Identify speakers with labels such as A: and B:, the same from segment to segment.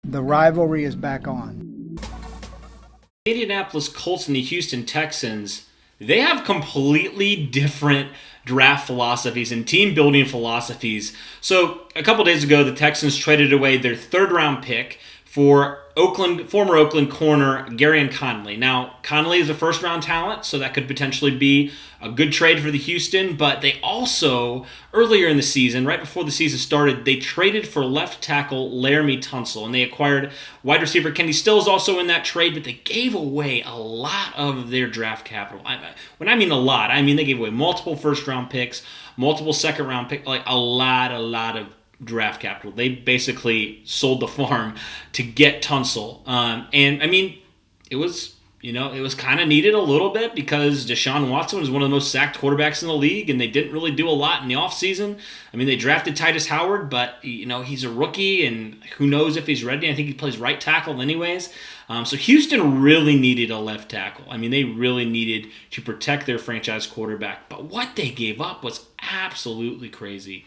A: The rivalry is back on.
B: The Indianapolis Colts and the Houston Texans, they have completely different draft philosophies and team building philosophies. So a couple days ago, the Texans traded away their third round pick for former Oakland corner Gary Conley. Now, Conley is a first round talent, so that could potentially be a good trade for the Houston, but they also, earlier in the season, right before the season started, they traded for left tackle Laramie Tunsil, and they acquired wide receiver Kenny Stills also in that trade, but they gave away a lot of their draft capital. When I mean a lot, I mean they gave away multiple first round picks, multiple second round picks, like a lot of draft capital. They basically sold the farm to get Tunsil. And I mean, it was kind of needed a little bit because Deshaun Watson was one of the most sacked quarterbacks in the league, and they didn't really do a lot in the offseason. I mean, they drafted Titus Howard, but he's a rookie, and who knows if he's ready. I think he plays right tackle anyways. So Houston really needed a left tackle. I mean, they really needed to protect their franchise quarterback. But what they gave up was absolutely crazy.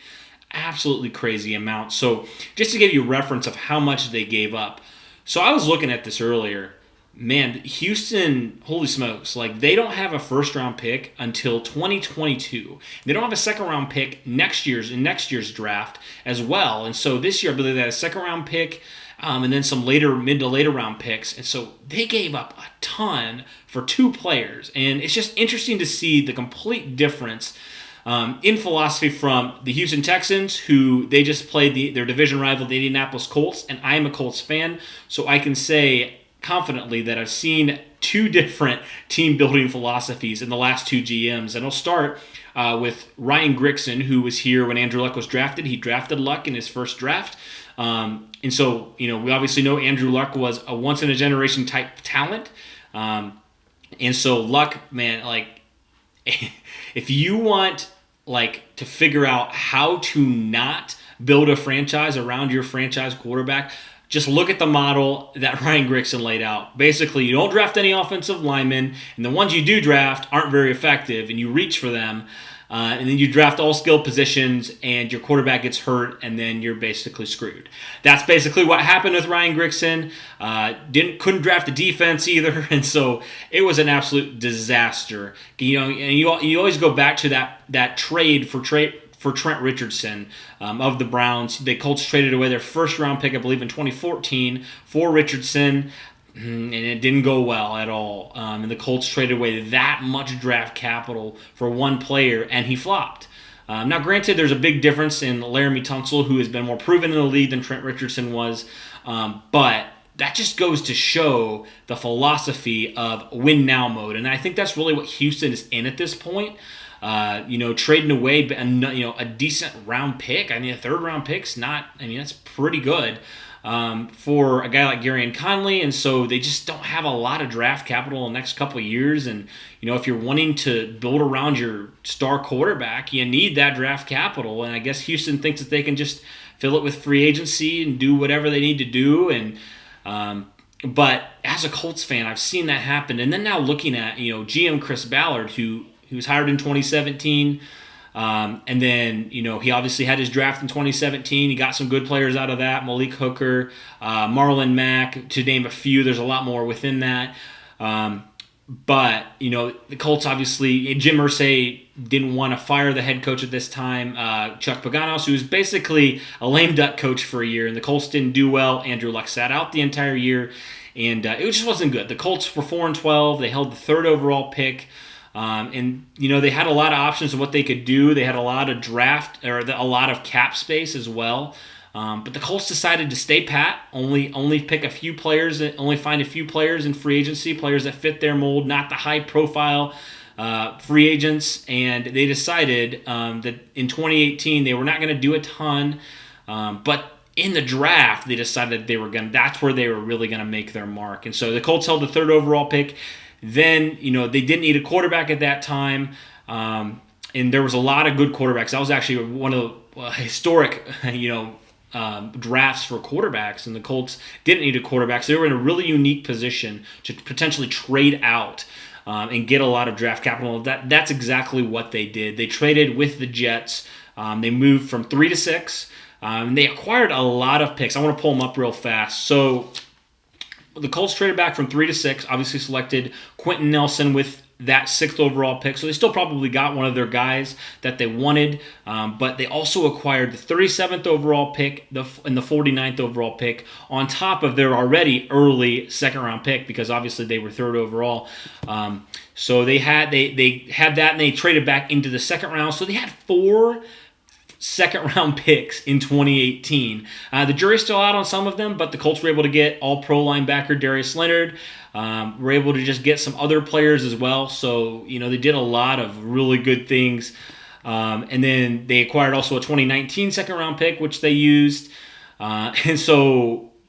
B: Absolutely crazy amount. So just to give you a reference of how much they gave up. So I was looking at this earlier. Man, Houston, holy smokes, like they don't have a first round pick until 2022. They don't have a second round pick in next year's draft as well. And so this year I believe they had a second round pick and then some mid to later round picks. And so they gave up a ton for two players. And it's just interesting to see the complete difference in philosophy from the Houston Texans, who they just played their division rival, the Indianapolis Colts, and I am a Colts fan, so I can say confidently that I've seen two different team-building philosophies in the last two GMs. And I'll start with Ryan Grigson, who was here when Andrew Luck was drafted. He drafted Luck in his first draft. And so, we obviously know Andrew Luck was a once-in-a-generation type talent. And so Luck, man, like, if you want to figure out how to not build a franchise around your franchise quarterback, just look at the model that Ryan Grigson laid out. Basically, you don't draft any offensive linemen, and the ones you do draft aren't very effective, and you reach for them, and then you draft all skill positions, and your quarterback gets hurt, and then you're basically screwed. That's basically what happened with Ryan Grigson. Couldn't draft a defense either, and so it was an absolute disaster. And you always go back to that trade for Trent Richardson of the Browns. The Colts traded away their first round pick, I believe, in 2014 for Richardson. And it didn't go well at all. And the Colts traded away that much draft capital for one player, and he flopped. Now, granted, there's a big difference in Laramie Tunsil, who has been more proven in the league than Trent Richardson was. But that just goes to show the philosophy of win now mode. And I think that's really what Houston is in at this point. Trading away a decent round pick. I mean, a third round pick's that's pretty good. For a guy like Gary Conley, and so they just don't have a lot of draft capital in the next couple of years. And if you're wanting to build around your star quarterback, you need that draft capital. And I guess Houston thinks that they can just fill it with free agency and do whatever they need to do. And but as a Colts fan, I've seen that happen. And then now looking at GM Chris Ballard, who was hired in 2017. And then, he obviously had his draft in 2017. He got some good players out of that. Malik Hooker, Marlon Mack, to name a few. There's a lot more within that. But, the Colts obviously, Jim Irsay didn't want to fire the head coach at this time, Chuck Paganos, who was basically a lame duck coach for a year. And the Colts didn't do well. Andrew Luck sat out the entire year. And it just wasn't good. The Colts were 4-12. They held the third overall pick. They had a lot of options of what they could do. They had a lot of a lot of cap space as well. But the Colts decided to stay pat, only pick a few players, only find a few players in free agency, players that fit their mold, not the high profile free agents. And they decided that in 2018 they were not going to do a ton, but in the draft they decided that's where they were really going to make their mark. And so the Colts held the third overall pick. Then, they didn't need a quarterback at that time, and there was a lot of good quarterbacks. That was actually one of the historic, drafts for quarterbacks, and the Colts didn't need a quarterback, so they were in a really unique position to potentially trade out and get a lot of draft capital. That's exactly what they did. They traded with the Jets. They moved from 3 to 6. They acquired a lot of picks. I want to pull them up real fast. So the Colts traded back from 3 to 6, obviously selected Quentin Nelson with that 6th overall pick. So they still probably got one of their guys that they wanted. But they also acquired the 37th overall pick and the 49th overall pick on top of their already early second-round pick, because obviously they were 3rd overall. So they had that, and they traded back into the second round. So they had 4 second-round picks in 2018. The jury's still out on some of them, but the Colts were able to get all-pro linebacker Darius Leonard. Were able to just get some other players as well. So, they did a lot of really good things. And then they acquired also a 2019 second-round pick, which they used. And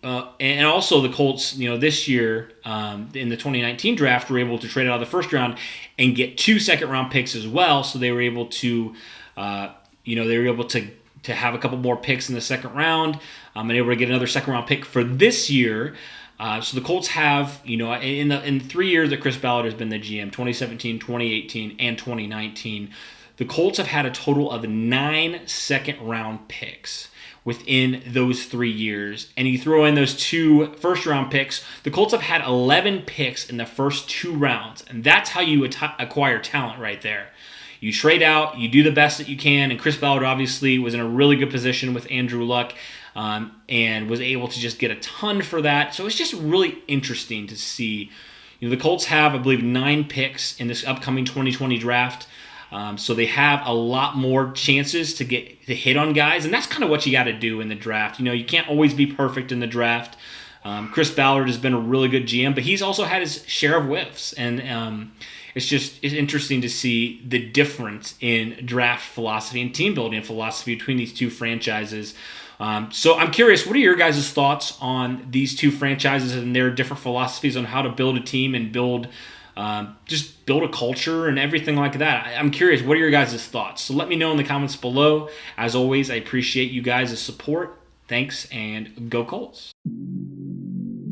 B: also the Colts, this year in the 2019 draft were able to trade out of the first round and get 2 second-round picks as well. So they were able to to have a couple more picks in the second round, and able to get another second-round pick for this year. So the Colts have, in the 3 years that Chris Ballard has been the GM, 2017, 2018, and 2019, the Colts have had a total of 9 second-round picks within those 3 years. And you throw in those 2 first-round picks, the Colts have had 11 picks in the first 2 rounds. And that's how you acquire talent right there. You trade out, you do the best that you can, and Chris Ballard obviously was in a really good position with Andrew Luck, and was able to just get a ton for that. So it's just really interesting to see. The Colts have, I believe, 9 picks in this upcoming 2020 draft. So they have a lot more chances to hit on guys, and that's kind of what you got to do in the draft. You can't always be perfect in the draft. Chris Ballard has been a really good GM, but he's also had his share of whiffs, and it's interesting to see the difference in draft philosophy and team building philosophy between these 2 franchises. So I'm curious, what are your guys' thoughts on these 2 franchises and their different philosophies on how to build a team and build a culture and everything like that? I'm curious, what are your guys' thoughts? So let me know in the comments below. As always, I appreciate you guys' support. Thanks, and go Colts.